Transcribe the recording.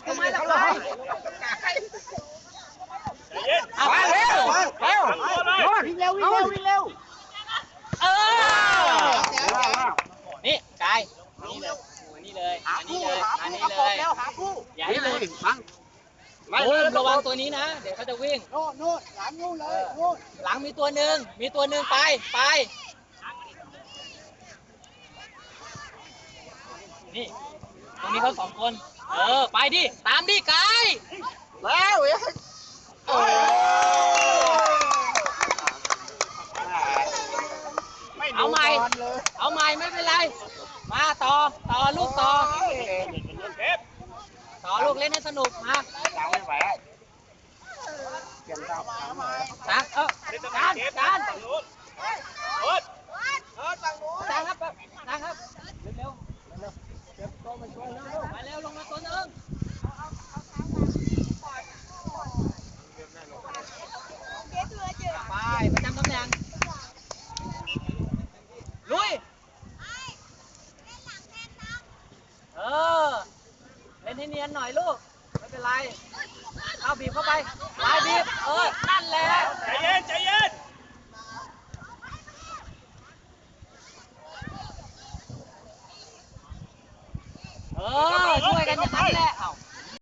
ทำไมล่ะไปเอาไปเร็ววิ่งเร็ววิ่งเร็วเออนี่กายนี่เลยนี่เลยอันนี้เลยอันนี้เลยอย่าให้หลุดโอ้ระวังตัวนี้นะเดี๋ยวเขาจะวิ่งโน่นหลังนู่นเลยนู่นหลังมีตัวหนึ่งไปนี่ตรงนี้เขา2 คนไปดิตามดิกายแล้วโอ้เอาใหม่ไม่เป็นไรมาต่อลูกต่อลูกเล่นให้สนุกมาไม่ไหวเปลี่ยนการครับเร็วเก็บตัวมาช่วยไปเร็วลงมาตัวนึงไปประจำตำแหน่งลุยเล่นให้เนียนหน่อยลูกไม่เป็นไรเอาบีบเข้าไปบีบนั่นแหละใจเย็นช่วยกันอย่างนั้นแหละ